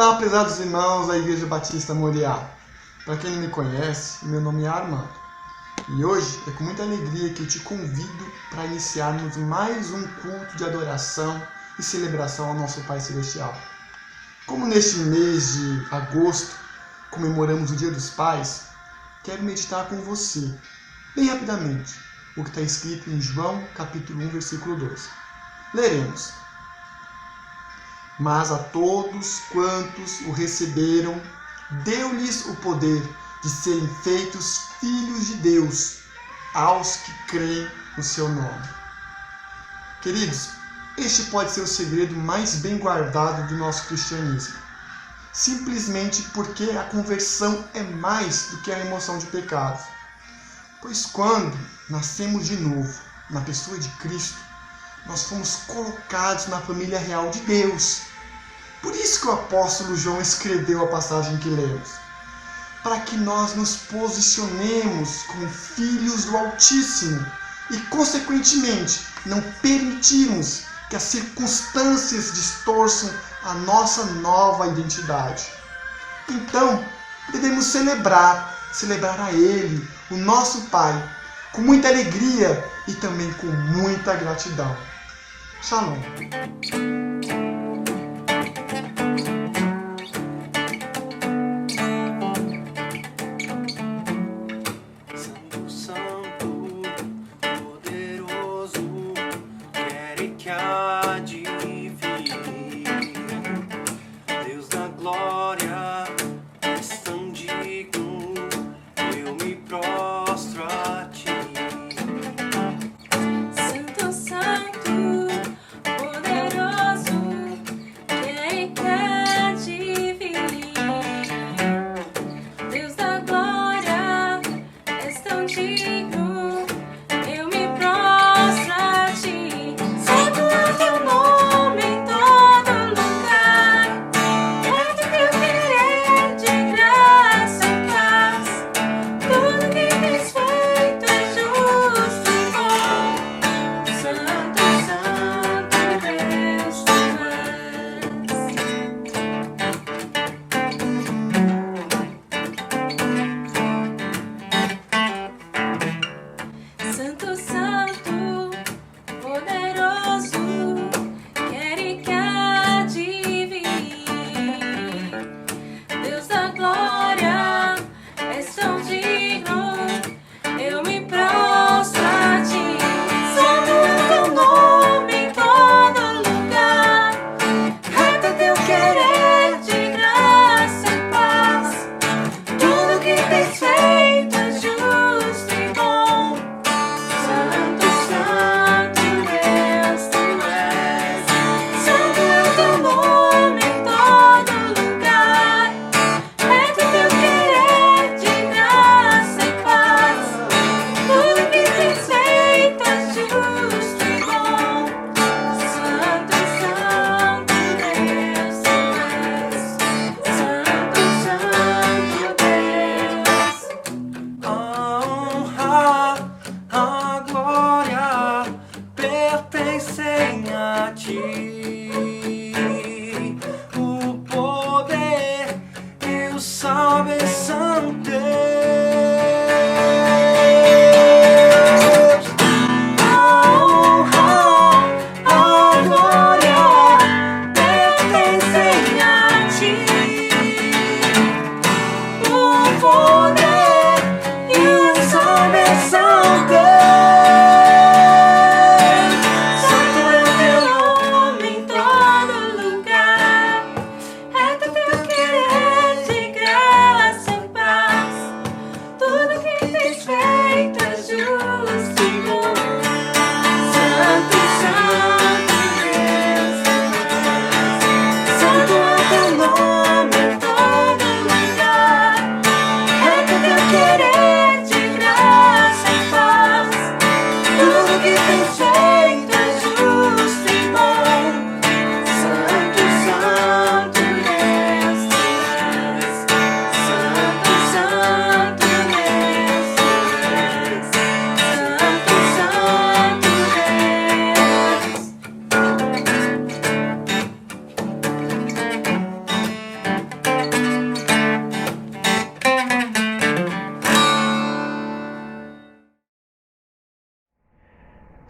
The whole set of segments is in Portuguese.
Olá, prezados irmãos da Igreja Batista Moriá. Para quem não me conhece, meu nome é Armando. E hoje é com muita alegria que eu te convido para iniciarmos mais um culto de adoração e celebração ao nosso Pai Celestial. Como neste mês de agosto comemoramos o Dia dos Pais, quero meditar com você, bem rapidamente, o que está escrito em João capítulo 1, versículo 12. Leremos. Mas a todos quantos o receberam, deu-lhes o poder de serem feitos filhos de Deus, aos que creem no seu nome. Queridos, este pode ser o segredo mais bem guardado do nosso cristianismo. Simplesmente porque a conversão é mais do que a remoção de pecados. Pois quando nascemos de novo, na pessoa de Cristo, nós fomos colocados na família real de Deus. Por isso que o apóstolo João escreveu a passagem que lemos. Para que nós nos posicionemos como filhos do Altíssimo e, consequentemente, não permitirmos que as circunstâncias distorçam a nossa nova identidade. Então, devemos celebrar a Ele, o nosso Pai, com muita alegria e também com muita gratidão. Shalom.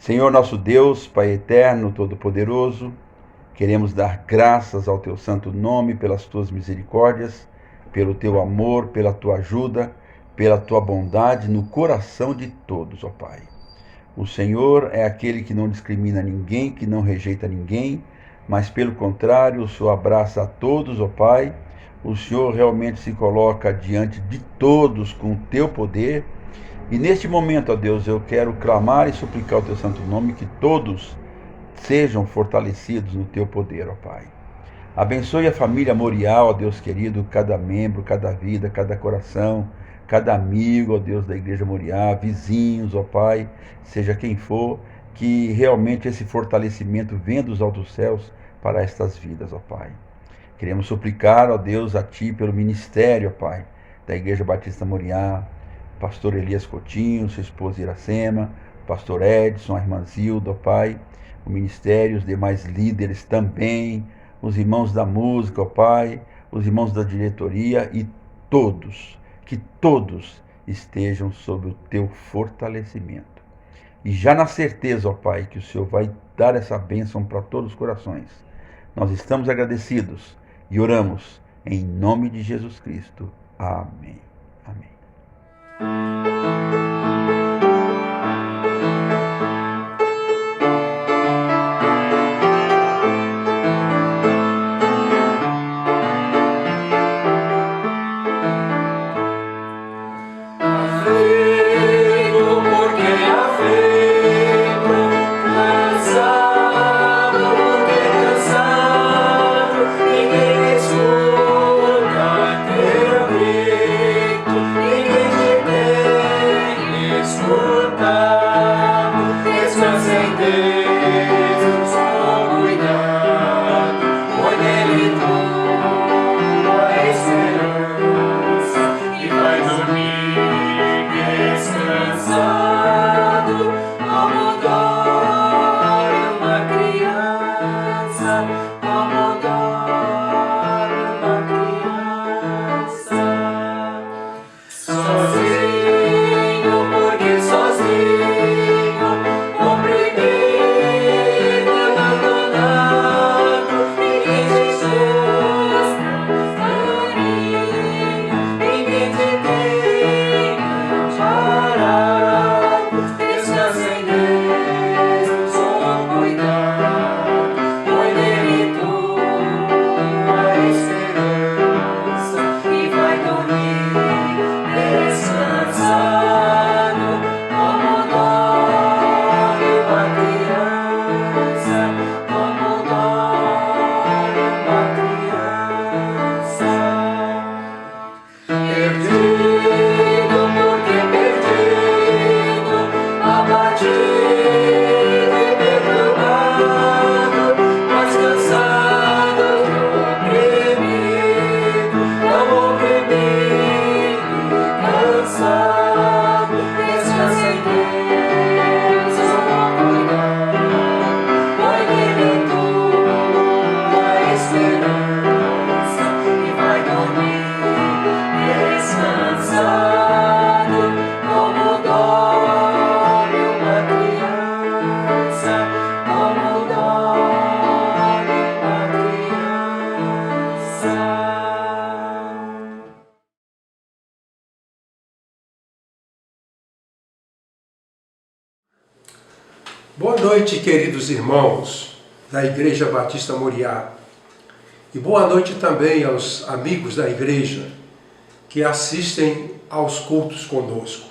Senhor nosso Deus, Pai eterno, todo-poderoso, queremos dar graças ao teu santo nome pelas tuas misericórdias, pelo teu amor, pela tua ajuda, pela tua bondade no coração de todos, ó Pai. O Senhor é aquele que não discrimina ninguém, que não rejeita ninguém, mas pelo contrário, o Senhor abraça a todos, ó Pai. O Senhor realmente se coloca diante de todos com o teu poder. E neste momento, ó Deus, eu quero clamar e suplicar o teu santo nome, que todos sejam fortalecidos no teu poder, ó Pai. Abençoe a família Moriá, ó Deus querido, cada membro, cada vida, cada coração, cada amigo, ó Deus da Igreja Moriá, vizinhos, ó Pai, seja quem for, que realmente esse fortalecimento venha dos altos céus para estas vidas, ó Pai. Queremos suplicar, ó Deus, a Ti pelo ministério, ó Pai, da Igreja Batista Moriá, pastor Elias Coutinho, sua esposa Iracema, pastor Edson, a irmã Zilda, ó Pai, o ministério, os demais líderes também, os irmãos da música, ó Pai, os irmãos da diretoria e todos, que todos estejam sob o teu fortalecimento. E já na certeza, ó Pai, que o Senhor vai dar essa bênção para todos os corações. Nós estamos agradecidos e oramos em nome de Jesus Cristo. Amém. Amém. Boa noite, queridos irmãos da Igreja Batista Moriá. E boa noite também aos amigos da igreja que assistem aos cultos conosco.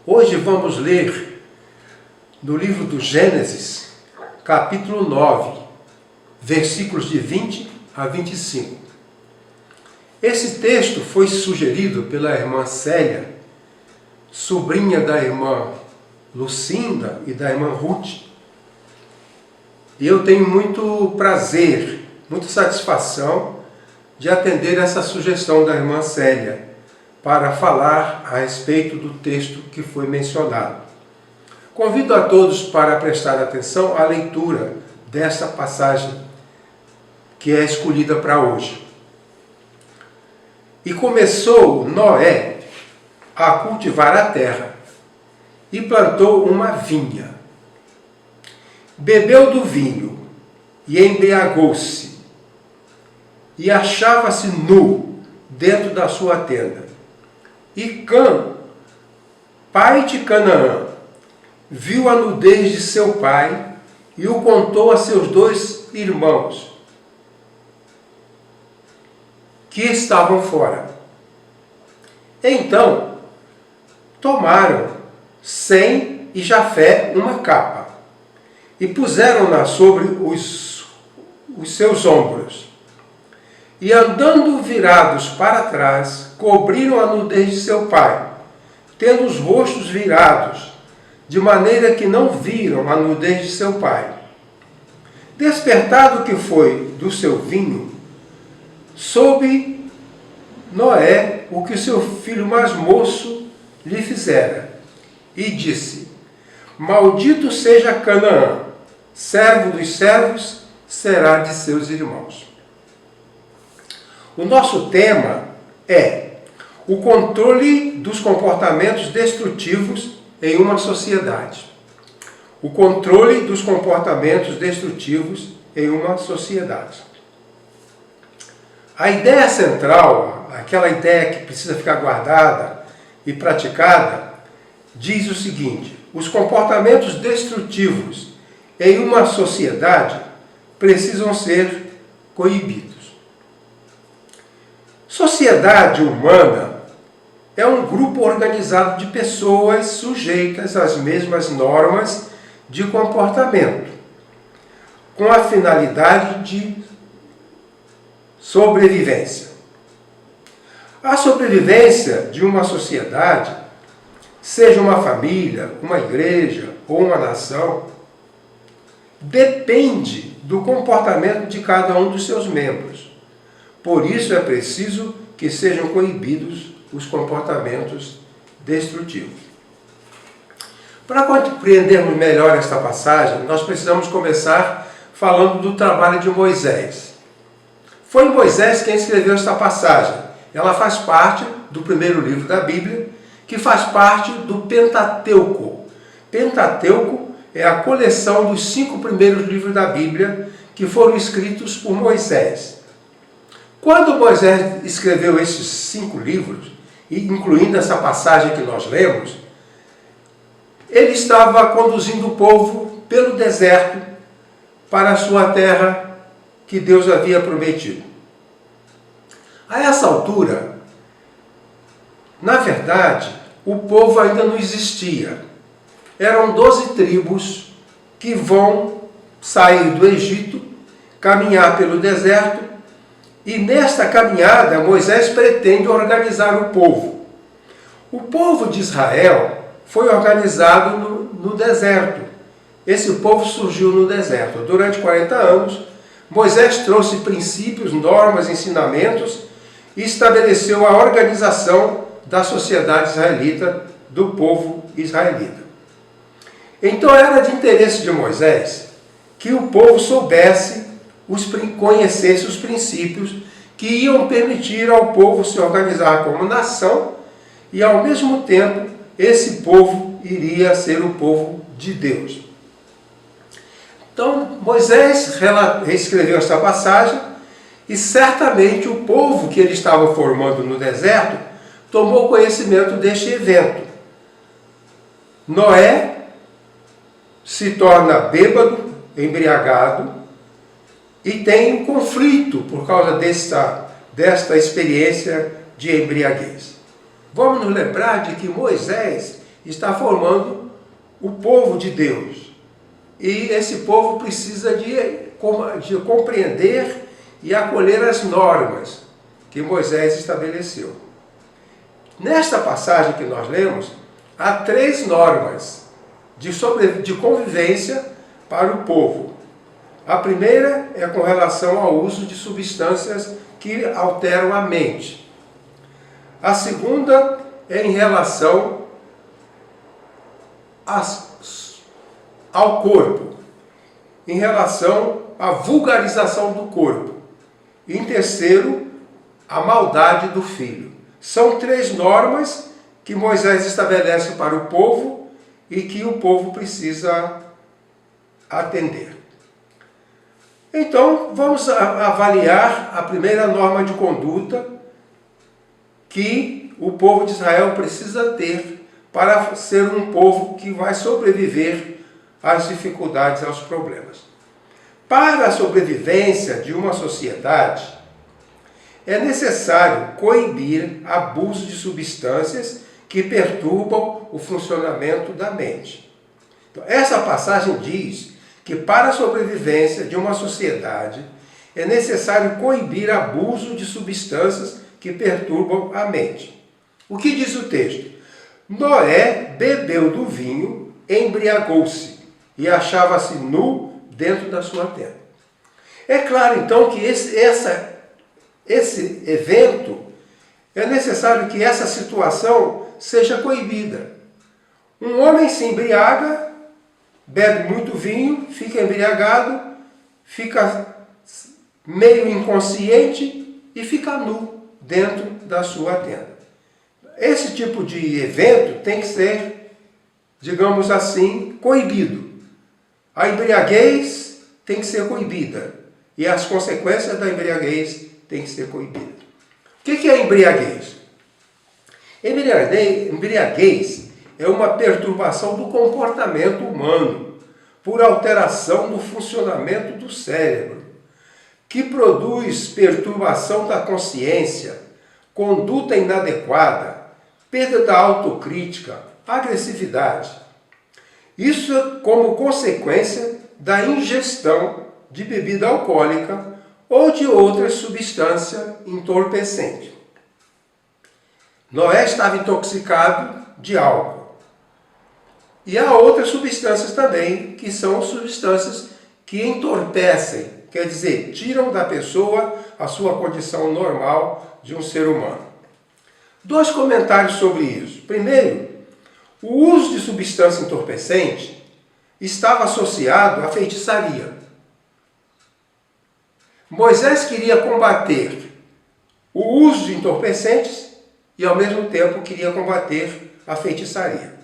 Hoje vamos ler no livro do Gênesis, capítulo 9, versículos de 20 a 25. Esse texto foi sugerido pela irmã Célia, sobrinha da irmã Lucinda e da irmã Ruth. E eu tenho muito prazer, muita satisfação de atender essa sugestão da irmã Célia para falar a respeito do texto que foi mencionado. Convido a todos para prestar atenção à leitura desta passagem que é escolhida para hoje. E começou Noé a cultivar a terra e plantou uma vinha. Bebeu do vinho e embriagou-se, e achava-se nu dentro da sua tenda. E Cã, pai de Canaã, viu a nudez de seu pai e o contou a seus 2 irmãos, que estavam fora. Então, tomaram Sem e Jafé uma capa e puseram-na sobre os seus ombros. E andando virados para trás, cobriram a nudez de seu pai, tendo os rostos virados, de maneira que não viram a nudez de seu pai. Despertado que foi do seu vinho, soube Noé o que o seu filho mais moço lhe fizera, e disse: Maldito seja Canaã, servo dos servos será de seus irmãos. O nosso tema é o controle dos comportamentos destrutivos em uma sociedade. O controle dos comportamentos destrutivos em uma sociedade. A ideia central, aquela ideia que precisa ficar guardada e praticada, diz o seguinte: os comportamentos destrutivos em uma sociedade precisam ser coibidos. Sociedade humana é um grupo organizado de pessoas sujeitas às mesmas normas de comportamento, com a finalidade de sobrevivência. A sobrevivência de uma sociedade, seja uma família, uma igreja ou uma nação, depende do comportamento de cada um dos seus membros. Por isso é preciso que sejam coibidos os comportamentos destrutivos. Para compreendermos melhor esta passagem, nós precisamos começar falando do trabalho de Moisés. Foi Moisés quem escreveu esta passagem. Ela faz parte do primeiro livro da Bíblia, que faz parte do Pentateuco. Pentateuco é a coleção dos 5 primeiros livros da Bíblia que foram escritos por Moisés. Quando Moisés escreveu esses 5 livros, incluindo essa passagem que nós lemos, ele estava conduzindo o povo pelo deserto para a sua terra que Deus havia prometido. A essa altura, na verdade, o povo ainda não existia. Eram 12 tribos que vão sair do Egito, caminhar pelo deserto, e nesta caminhada Moisés pretende organizar o povo. O povo de Israel foi organizado no deserto. Esse povo surgiu no deserto. Durante 40 anos, Moisés trouxe princípios, normas, ensinamentos e estabeleceu a organização da sociedade israelita, do povo israelita. Então era de interesse de Moisés que o povo conhecesse os princípios que iam permitir ao povo se organizar como nação e, ao mesmo tempo, esse povo iria ser o povo de Deus. Então, Moisés reescreveu esta passagem e certamente o povo que ele estava formando no deserto tomou conhecimento deste evento. Noé se torna bêbado, embriagado, e tem um conflito por causa desta experiência de embriaguez. Vamos nos lembrar de que Moisés está formando o povo de Deus. E esse povo precisa de compreender e acolher as normas que Moisés estabeleceu. Nesta passagem que nós lemos, há 3 normas de convivência para o povo. A primeira é com relação ao uso de substâncias que alteram a mente. A segunda é em relação ao corpo, em relação à vulgarização do corpo. E em terceiro, a maldade do filho. São 3 normas que Moisés estabelece para o povo e que o povo precisa atender. Então, vamos avaliar a primeira norma de conduta que o povo de Israel precisa ter para ser um povo que vai sobreviver às dificuldades, aos problemas. Para a sobrevivência de uma sociedade, é necessário coibir abuso de substâncias que perturbam o funcionamento da mente. Então, essa passagem diz que para a sobrevivência de uma sociedade é necessário coibir abuso de substâncias que perturbam a mente. O que diz o texto? Noé bebeu do vinho, embriagou-se e achava-se nu dentro da sua tenda. É claro, então, que esse evento, é necessário que essa situação seja coibida. Um homem se embriaga, bebe muito vinho, fica embriagado, fica meio inconsciente e fica nu dentro da sua tenda. Esse tipo de evento tem que ser, digamos assim, coibido. A embriaguez tem que ser coibida e as consequências da embriaguez têm que ser coibidas. O que é embriaguez? Embriaguez é uma perturbação do comportamento humano por alteração no funcionamento do cérebro, que produz perturbação da consciência, conduta inadequada, perda da autocrítica, agressividade. Isso como consequência da ingestão de bebida alcoólica ou de outra substância entorpecente. Noé estava intoxicado de álcool. E há outras substâncias também, que são substâncias que entorpecem, quer dizer, tiram da pessoa a sua condição normal de um ser humano. 2 comentários sobre isso. Primeiro, o uso de substância entorpecente estava associado à feitiçaria. Moisés queria combater o uso de entorpecentes e, ao mesmo tempo, queria combater a feitiçaria.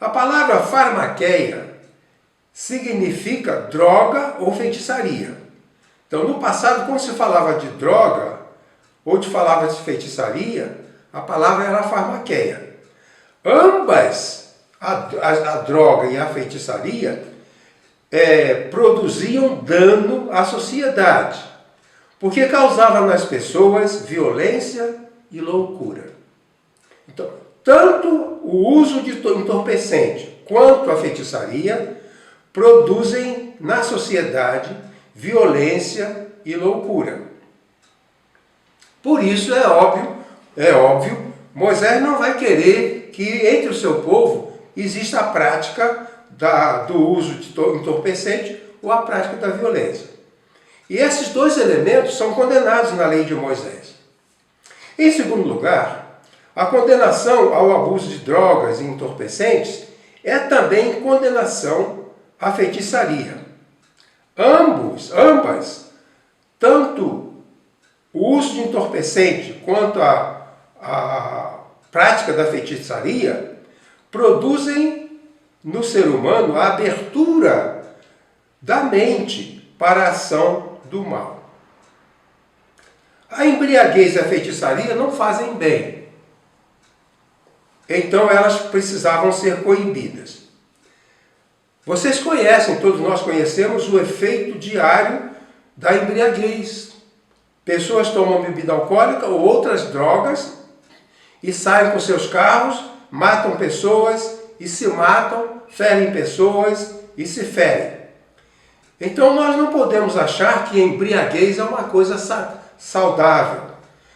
A palavra farmaqueia significa droga ou feitiçaria. Então, no passado, quando se falava de droga ou se falava de feitiçaria, a palavra era farmaqueia. Ambas, a droga e a feitiçaria, produziam dano à sociedade, porque causavam nas pessoas violência e loucura. Então, tanto o uso de entorpecente quanto a feitiçaria produzem na sociedade violência e loucura. Por isso é óbvio, Moisés não vai querer que entre o seu povo exista a prática do uso de entorpecente ou a prática da violência. E esses 2 elementos são condenados na lei de Moisés. Em segundo lugar, a condenação ao abuso de drogas e entorpecentes é também condenação à feitiçaria. Ambas, tanto o uso de entorpecente quanto a prática da feitiçaria, produzem no ser humano a abertura da mente para a ação do mal. A embriaguez e a feitiçaria não fazem bem. Então elas precisavam ser coibidas. Vocês conhecem, todos nós conhecemos, o efeito diário da embriaguez. Pessoas tomam bebida alcoólica ou outras drogas e saem com seus carros, matam pessoas e se matam, ferem pessoas e se ferem. Então nós não podemos achar que embriaguez é uma coisa saudável.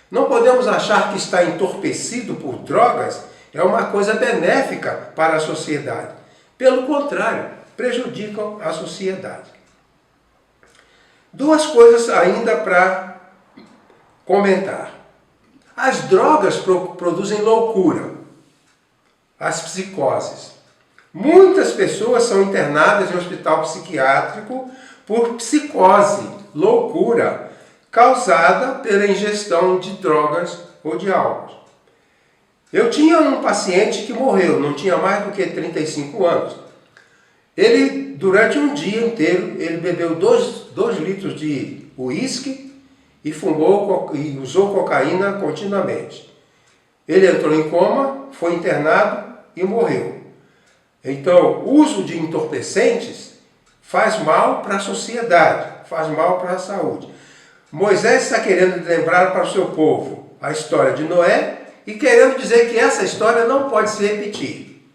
Não podemos achar que estar entorpecido por drogas é uma coisa benéfica para a sociedade. Pelo contrário, prejudicam a sociedade. 2 coisas ainda para comentar. As drogas produzem loucura, as psicoses. Muitas pessoas são internadas em hospital psiquiátrico por psicose, loucura, causada pela ingestão de drogas ou de álcool. Eu tinha um paciente que morreu, não tinha mais do que 35 anos. Ele, durante um dia inteiro, ele bebeu 2 litros de uísque e fumou e usou cocaína continuamente. Ele entrou em coma, foi internado e morreu. Então, o uso de entorpecentes faz mal para a sociedade, faz mal para a saúde. Moisés está querendo lembrar para o seu povo a história de Noé e querendo dizer que essa história não pode se repetir.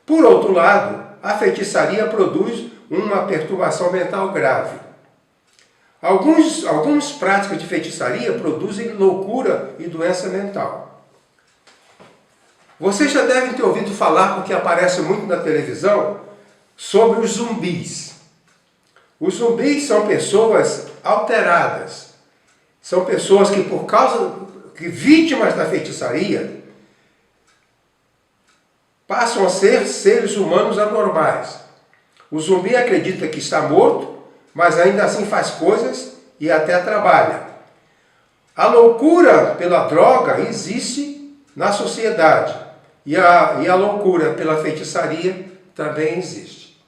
Por outro lado, a feitiçaria produz uma perturbação mental grave. Algumas práticas de feitiçaria produzem loucura e doença mental. Vocês já devem ter ouvido falar, porque aparece muito na televisão, sobre os zumbis. Os zumbis são pessoas alteradas. São pessoas que, por causa que vítimas da feitiçaria, passam a ser seres humanos anormais. O zumbi acredita que está morto, mas ainda assim faz coisas e até trabalha. A loucura pela droga existe na sociedade e a loucura pela feitiçaria também existe.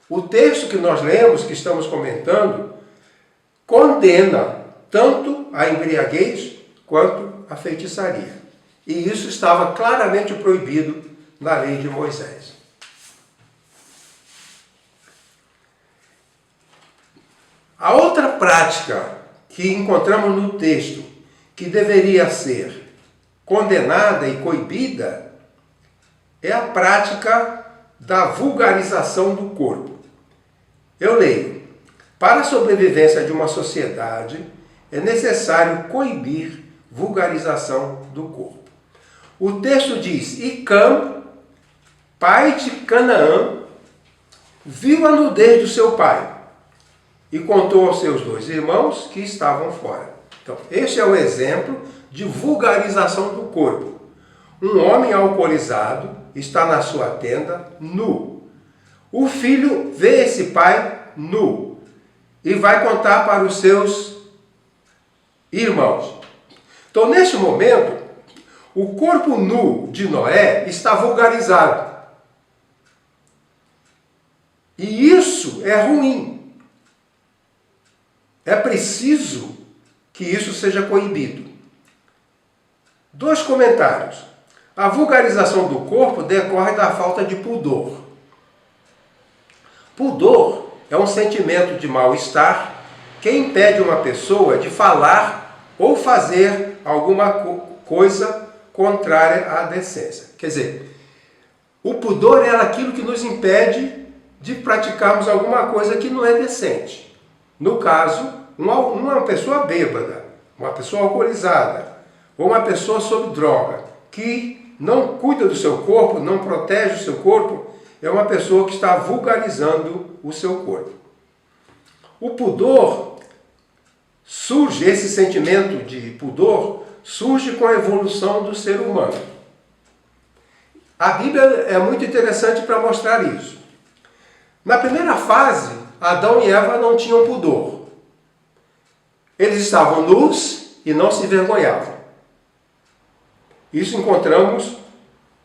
O texto que nós lemos, que estamos comentando, condena tanto a embriaguez quanto a feitiçaria. E isso estava claramente proibido na lei de Moisés. A outra prática que encontramos no texto, que deveria ser condenada e coibida, é a prática da vulgarização do corpo. Eu leio: para a sobrevivência de uma sociedade, é necessário coibir vulgarização do corpo. O texto diz: e Cam, pai de Canaã, viu a nudez do seu pai e contou aos seus 2 irmãos que estavam fora. Então, este é o exemplo de vulgarização do corpo. Um homem alcoolizado está na sua tenda nu. O filho vê esse pai nu e vai contar para os seus irmãos. Então, neste momento, o corpo nu de Noé está vulgarizado. E isso é ruim. É preciso que isso seja coibido. 2 comentários. A vulgarização do corpo decorre da falta de pudor. Pudor é um sentimento de mal-estar que impede uma pessoa de falar ou fazer alguma coisa contrária à decência. Quer dizer, o pudor é aquilo que nos impede de praticarmos alguma coisa que não é decente. No caso, uma pessoa bêbada, uma pessoa alcoolizada, ou uma pessoa sob droga, que não cuida do seu corpo, não protege o seu corpo, é uma pessoa que está vulgarizando o seu corpo. O pudor surge, esse sentimento de pudor, surge com a evolução do ser humano. A Bíblia é muito interessante para mostrar isso. Na primeira fase, Adão e Eva não tinham pudor. Eles estavam nus e não se envergonhavam. Isso encontramos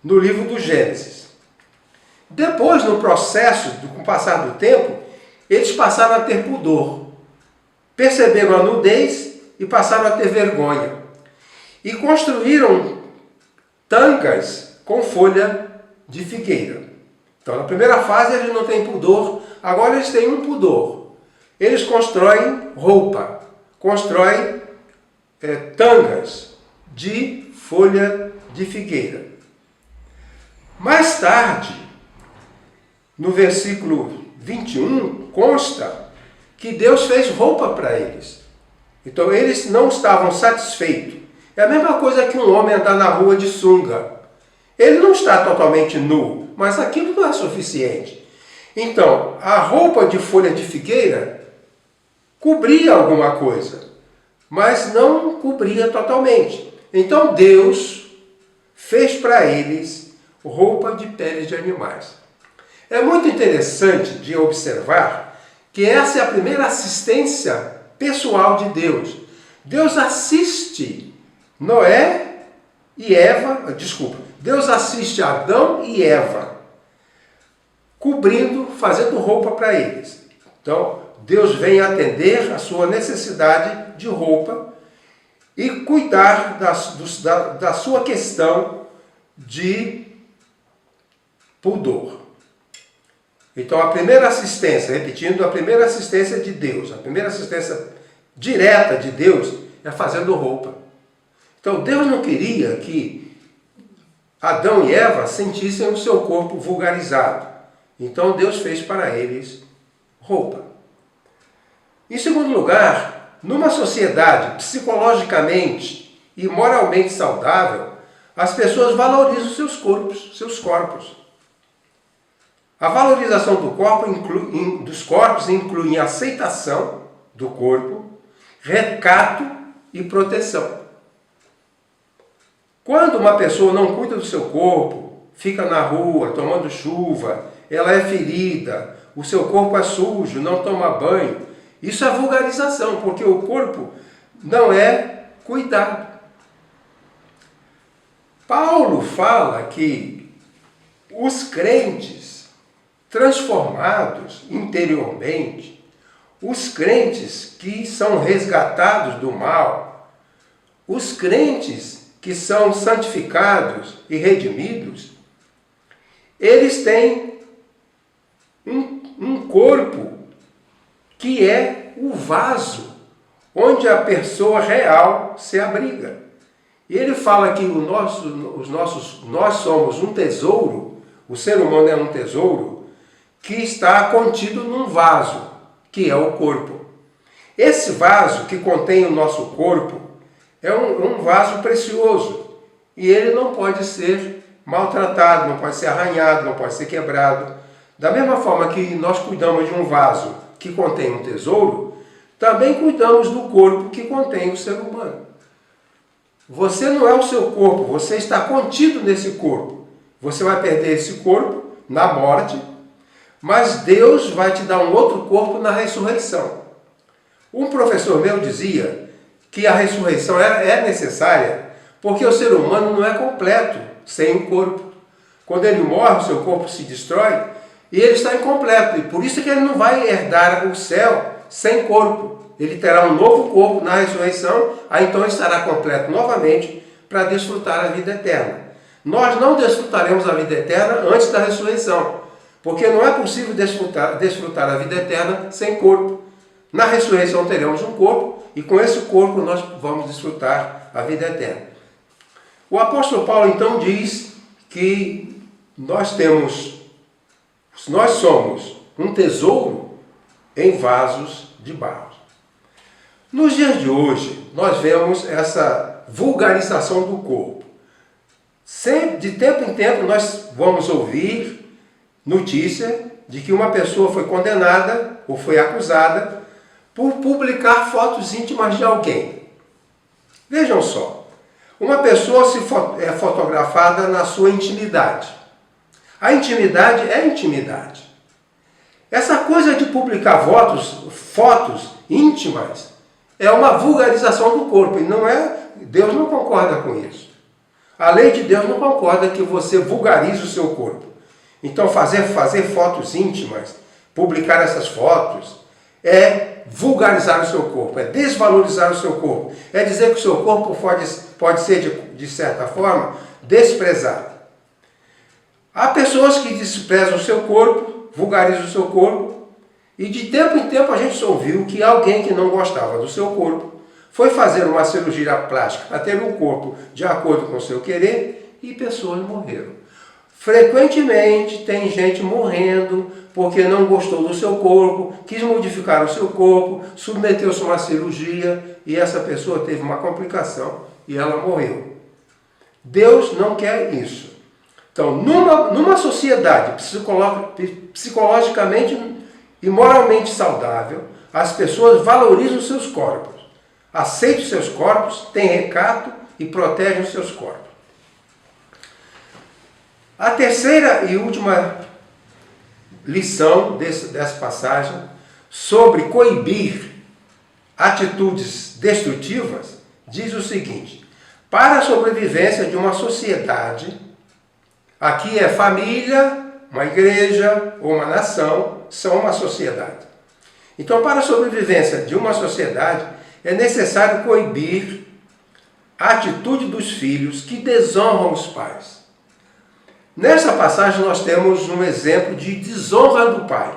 no livro do Gênesis. Depois, no processo, com o passar do tempo, eles passaram a ter pudor. Perceberam a nudez e passaram a ter vergonha. E construíram tangas com folha de figueira. Então, na primeira fase, eles não têm pudor, agora eles têm um pudor. Eles constroem roupa, constroem tangas de folha de figueira. Mais tarde, no versículo 21, consta que Deus fez roupa para eles. Então, eles não estavam satisfeitos. É a mesma coisa que um homem andar na rua de sunga. Ele não está totalmente nu, mas aquilo não é suficiente. Então, a roupa de folha de figueira cobria alguma coisa, mas não cobria totalmente. Então, Deus fez para eles roupa de peles de animais. É muito interessante de observar que essa é a primeira assistência pessoal de Deus. Deus assiste Noé Deus assiste Adão e Eva, cobrindo, fazendo roupa para eles. Então, Deus vem atender a sua necessidade de roupa e cuidar da sua questão de pudor. Então, a primeira assistência, repetindo, a primeira assistência de Deus, a primeira assistência direta de Deus é fazendo roupa. Então, Deus não queria que Adão e Eva sentissem o seu corpo vulgarizado. Então, Deus fez para eles roupa. Em segundo lugar, numa sociedade psicologicamente e moralmente saudável, as pessoas valorizam seus corpos. A valorização dos corpos inclui aceitação do corpo, recato e proteção. Quando uma pessoa não cuida do seu corpo, fica na rua tomando chuva, ela é ferida, o seu corpo é sujo, não toma banho, isso é vulgarização, porque o corpo não é cuidado. Paulo fala que os crentes transformados interiormente, os crentes que são resgatados do mal, os crentes que são santificados e redimidos, eles têm um corpo que é o vaso onde a pessoa real se abriga. E ele fala que nós somos um tesouro, o ser humano é um tesouro que está contido num vaso, que é o corpo. Esse vaso que contém o nosso corpo é um vaso precioso e ele não pode ser maltratado, não pode ser arranhado, não pode ser quebrado. Da mesma forma que nós cuidamos de um vaso que contém um tesouro, também cuidamos do corpo que contém o ser humano. Você não é o seu corpo, você está contido nesse corpo. Você vai perder esse corpo na morte, mas Deus vai te dar um outro corpo na ressurreição. Um professor meu dizia que a ressurreição é necessária porque o ser humano não é completo sem o corpo. Quando ele morre, o seu corpo se destrói e ele está incompleto. E por isso que ele não vai herdar o céu sem corpo. Ele terá um novo corpo na ressurreição, aí então ele estará completo novamente para desfrutar a vida eterna. Nós não desfrutaremos a vida eterna antes da ressurreição, porque não é possível desfrutar a vida eterna sem corpo. Na ressurreição teremos um corpo e com esse corpo nós vamos desfrutar a vida eterna. O apóstolo Paulo então diz que nós somos um tesouro em vasos de barro. Nos dias de hoje, nós vemos essa vulgarização do corpo. De tempo em tempo, nós vamos ouvir notícia de que uma pessoa foi condenada ou foi acusada por publicar fotos íntimas de alguém. Vejam só, uma pessoa é fotografada na sua intimidade. A intimidade é intimidade. Essa coisa de publicar fotos íntimas é uma vulgarização do corpo. E Deus não concorda com isso. A lei de Deus não concorda que você vulgarize o seu corpo. Então fazer fotos íntimas, publicar essas fotos, é vulgarizar o seu corpo, é desvalorizar o seu corpo. É dizer que o seu corpo pode ser, de certa forma, desprezado. Há pessoas que desprezam o seu corpo, vulgarizam o seu corpo, e de tempo em tempo a gente só ouviu que alguém que não gostava do seu corpo foi fazer uma cirurgia plástica para ter um corpo de acordo com o seu querer e pessoas morreram. Frequentemente tem gente morrendo porque não gostou do seu corpo, quis modificar o seu corpo, submeteu-se a uma cirurgia e essa pessoa teve uma complicação e ela morreu. Deus não quer isso. Então, numa sociedade psicologicamente e moralmente saudável, as pessoas valorizam os seus corpos, aceitam os seus corpos, têm recato e protegem os seus corpos. A terceira e última lição dessa passagem sobre coibir atitudes destrutivas diz o seguinte: Para a sobrevivência de uma sociedade, aqui é família, uma igreja ou uma nação, são uma sociedade. Então, para a sobrevivência de uma sociedade, é necessário coibir a atitude dos filhos que desonram os pais. Nessa passagem nós temos um exemplo de desonra do pai.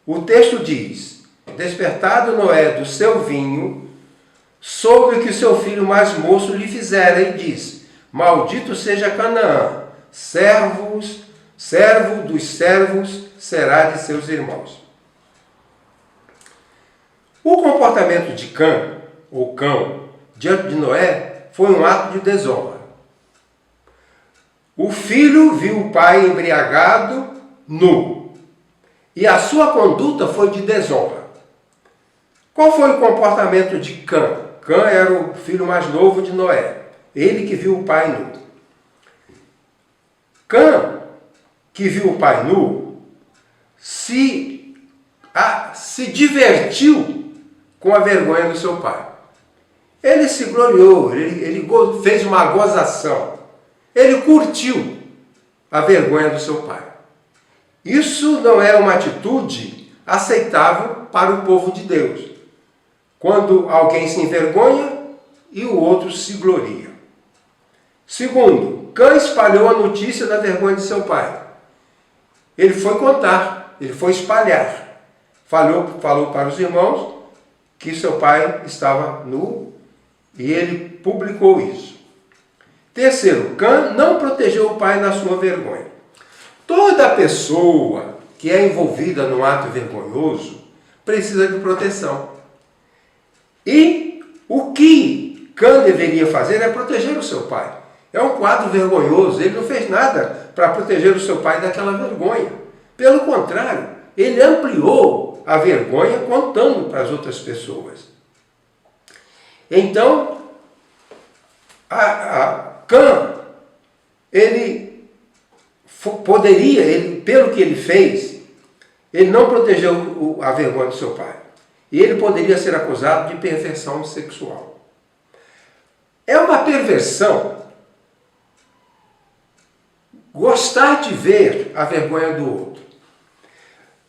O texto diz: despertado Noé do seu vinho, soube o que seu filho mais moço lhe fizera e diz: maldito seja Canaã, servo dos servos será de seus irmãos. O comportamento de Cã, ou Cão, diante de Noé, foi um ato de desonra. O filho viu o pai embriagado, nu, e a sua conduta foi de desonra. Qual foi o comportamento de Cã? Cã era o filho mais novo de Noé, ele que viu o pai nu. Cã, que viu o pai nu, se divertiu com a vergonha do seu pai. Ele se gloriou, ele fez uma gozação. Ele curtiu a vergonha do seu pai. Isso não é uma atitude aceitável para o povo de Deus. Quando alguém se envergonha e o outro se gloria. Segundo, Cã espalhou a notícia da vergonha de seu pai. Ele foi contar, ele foi espalhar. Falou para os irmãos que seu pai estava nu e ele publicou isso. Terceiro, Cã não protegeu o pai na sua vergonha. Toda pessoa que é envolvida num ato vergonhoso precisa de proteção. E o que Cã deveria fazer é proteger o seu pai. É um quadro vergonhoso, ele não fez nada para proteger o seu pai daquela vergonha. Pelo contrário, ele ampliou a vergonha contando para as outras pessoas. Então, Cã, ele poderia, pelo que ele fez, ele não protegeu a vergonha do seu pai. E ele poderia ser acusado de perversão sexual. É uma perversão gostar de ver a vergonha do outro.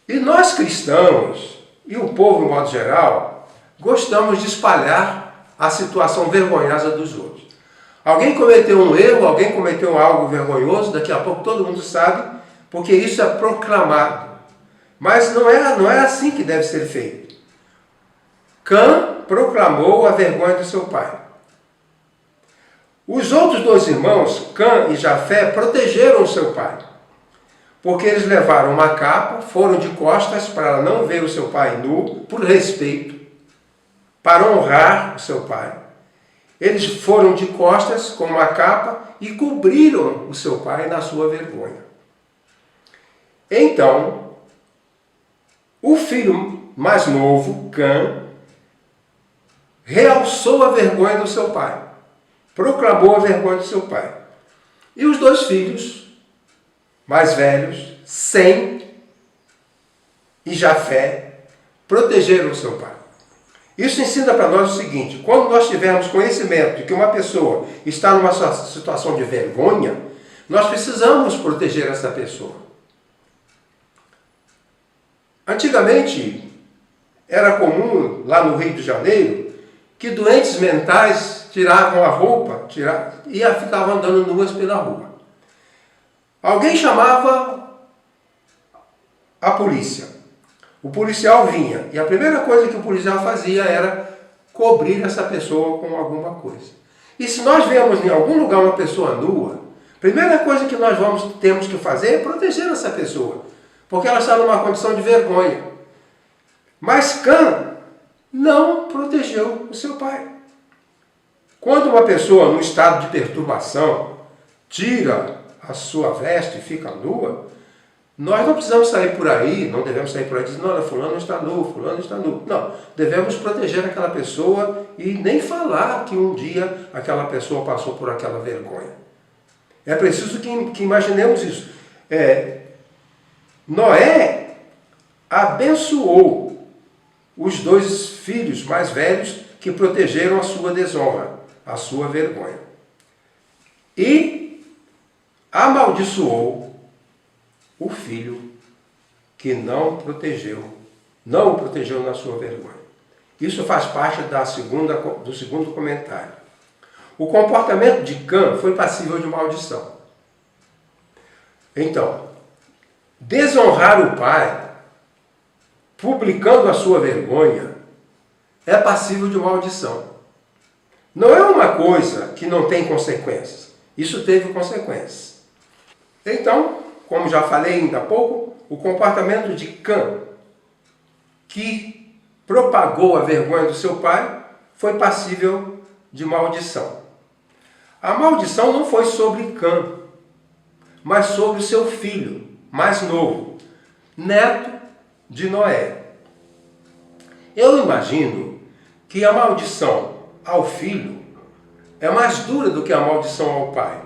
E nós cristãos, e o povo em modo geral, gostamos de espalhar a situação vergonhosa dos outros. Alguém cometeu um erro, alguém cometeu algo vergonhoso, daqui a pouco todo mundo sabe, porque isso é proclamado. Mas não é assim que deve ser feito. Cã proclamou a vergonha do seu pai. Os outros dois irmãos, Cã e Jafé, protegeram o seu pai, porque eles levaram uma capa, foram de costas para não ver o seu pai nu, por respeito, para honrar o seu pai. Eles foram de costas com uma capa e cobriram o seu pai na sua vergonha. Então, o filho mais novo, Cã, realçou a vergonha do seu pai, proclamou a vergonha do seu pai. E os dois filhos mais velhos, Sem e Jafé, protegeram o seu pai. Isso ensina para nós o seguinte: quando nós tivermos conhecimento de que uma pessoa está numa situação de vergonha, nós precisamos proteger essa pessoa. Antigamente, era comum, lá no Rio de Janeiro, que doentes mentais tiravam a roupa e ficavam andando nuas pela rua. Alguém chamava a polícia. O policial vinha e a primeira coisa que o policial fazia era cobrir essa pessoa com alguma coisa. E se nós vemos em algum lugar uma pessoa nua, a primeira coisa que nós temos que fazer é proteger essa pessoa, porque ela está numa condição de vergonha. Mas Cã não protegeu o seu pai. Quando uma pessoa, num estado de perturbação, tira a sua veste e fica nua, nós não precisamos sair por aí, não devemos sair por aí dizendo: não, fulano está nu, fulano está nu. Não, devemos proteger aquela pessoa e nem falar que um dia aquela pessoa passou por aquela vergonha. É preciso que imaginemos isso. Noé abençoou os dois filhos mais velhos que protegeram a sua desonra, a sua vergonha. E amaldiçoou o filho que não o protegeu na sua vergonha. Isso faz parte do segundo comentário. O comportamento de Cã foi passível de maldição. Então, desonrar o pai, publicando a sua vergonha, é passível de maldição. Não é uma coisa que não tem consequências. Isso teve consequências. Então, como já falei ainda há pouco, o comportamento de Cã, que propagou a vergonha do seu pai, foi passível de maldição. A maldição não foi sobre Cã, mas sobre o seu filho mais novo, neto de Noé. Eu imagino que a maldição ao filho é mais dura do que a maldição ao pai.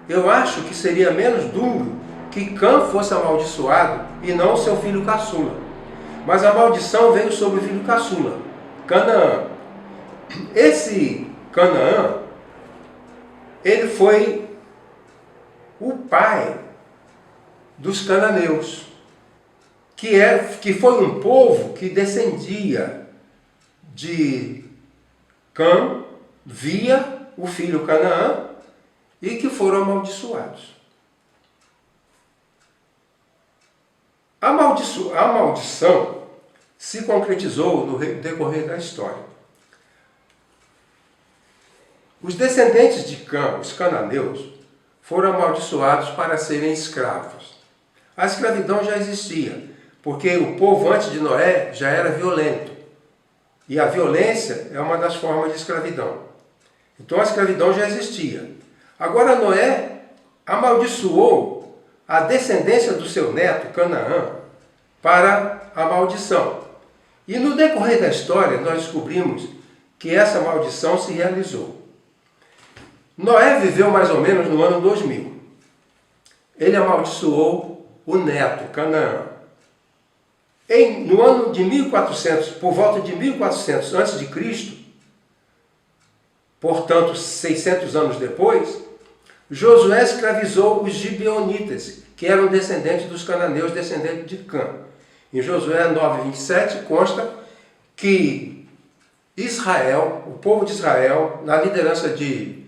Eu acho que seria menos duro que Cã fosse amaldiçoado e não seu filho caçula. Mas a maldição veio sobre o filho caçula, Canaã. Esse Canaã, ele foi o pai dos cananeus, que foi um povo que descendia de Cã, via o filho Canaã, e que foram amaldiçoados. A maldição se concretizou no decorrer da história. Os descendentes de Cã, os cananeus, foram amaldiçoados para serem escravos. A escravidão já existia, porque o povo antes de Noé já era violento. E a violência é uma das formas de escravidão. Então a escravidão já existia. Agora Noé amaldiçoou a descendência do seu neto, Canaã, para a maldição. E no decorrer da história nós descobrimos que essa maldição se realizou. Noé viveu mais ou menos no ano 2000. Ele amaldiçoou o neto, Canaã. No ano de 1400, por volta de 1400 a.C., portanto 600 anos depois, Josué escravizou os gibeonitas, que eram descendentes dos cananeus, descendentes de Cã. Em Josué 9:27 consta que Israel, o povo de Israel, na liderança de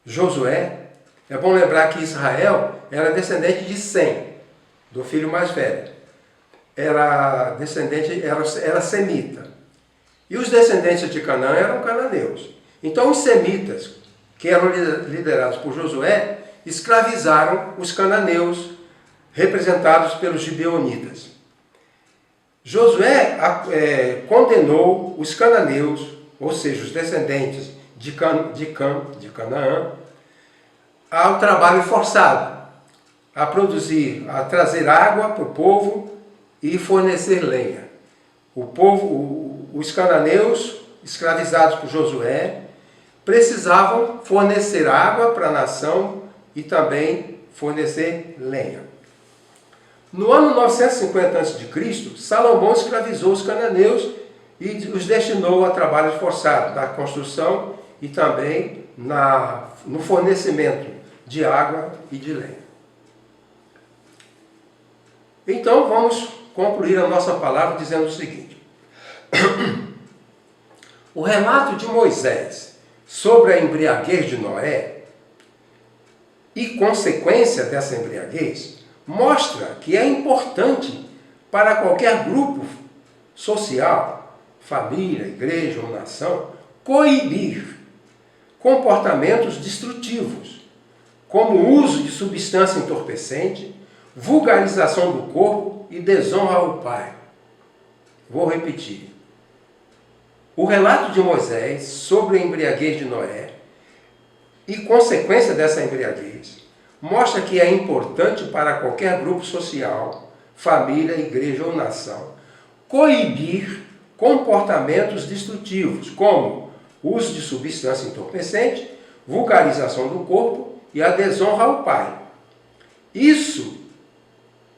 Josué, é bom lembrar que Israel era descendente de Sem, do filho mais velho. Era semita. E os descendentes de Canaã eram cananeus. Então os semitas, que eram liderados por Josué, escravizaram os cananeus, representados pelos gibeonitas. Josué condenou os cananeus, ou seja, os descendentes de Canaã, ao trabalho forçado, a trazer água para o povo e fornecer lenha. Os cananeus, escravizados por Josué, precisavam fornecer água para a nação e também fornecer lenha. No ano 950 a.C., Salomão escravizou os cananeus e os destinou a trabalhos forçados na construção e também no fornecimento de água e de lenha. Então vamos concluir a nossa palavra dizendo o seguinte: o relato de Moisés sobre a embriaguez de Noé e consequência dessa embriaguez mostra que é importante para qualquer grupo social, família, igreja ou nação, coibir comportamentos destrutivos, como o uso de substância entorpecente, vulgarização do corpo e desonra ao pai. Vou repetir. O relato de Moisés sobre a embriaguez de Noé e consequência dessa embriaguez mostra que é importante para qualquer grupo social, família, igreja ou nação, coibir comportamentos destrutivos, como o uso de substância entorpecente, vulgarização do corpo e a desonra ao pai.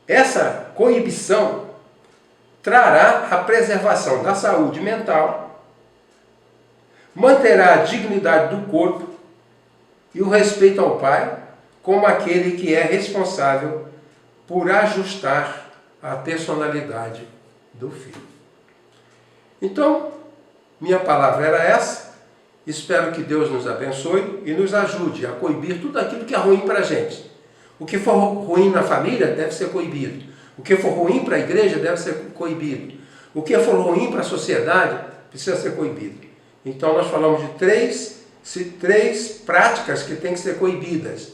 Essa coibição trará a preservação da saúde mental, manterá a dignidade do corpo e o respeito ao pai como aquele que é responsável por ajustar a personalidade do filho. Então, minha palavra era essa. Espero que Deus nos abençoe e nos ajude a coibir tudo aquilo que é ruim para a gente. O que for ruim na família deve ser coibido. O que for ruim para a igreja deve ser coibido. O que for ruim para a sociedade precisa ser coibido. Então nós falamos de três práticas que têm que ser coibidas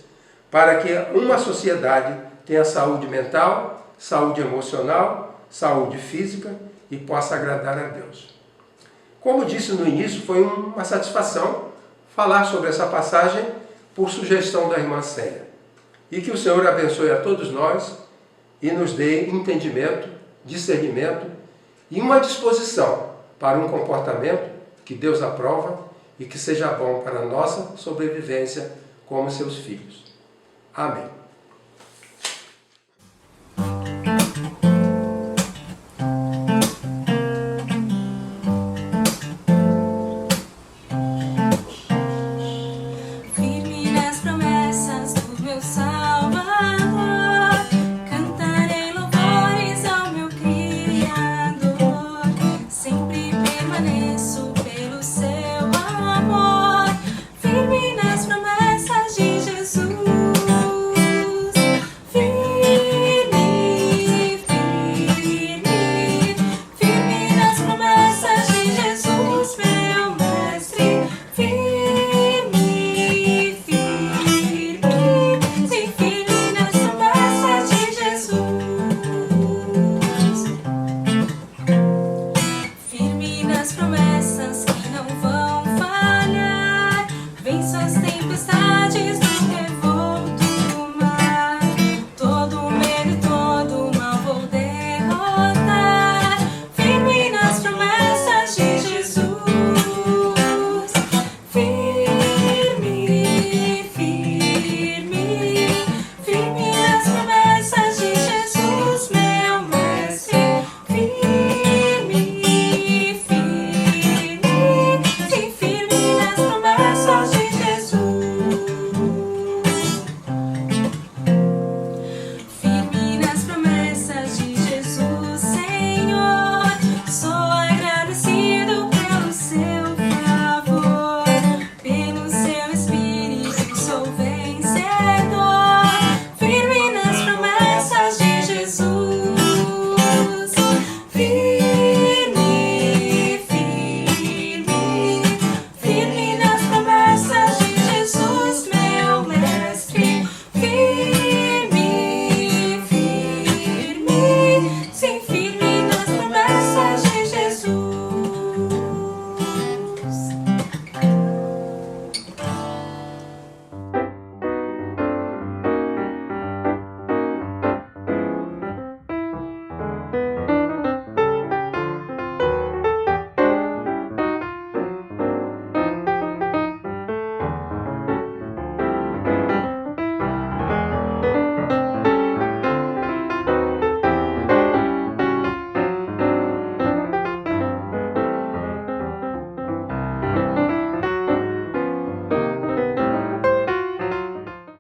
para que uma sociedade tenha saúde mental, saúde emocional, saúde física e possa agradar a Deus. Como disse no início, foi uma satisfação falar sobre essa passagem por sugestão da irmã Célia. E que o Senhor abençoe a todos nós e nos dê entendimento, discernimento e uma disposição para um comportamento que Deus aprova e que seja bom para a nossa sobrevivência como seus filhos. Amém. Firme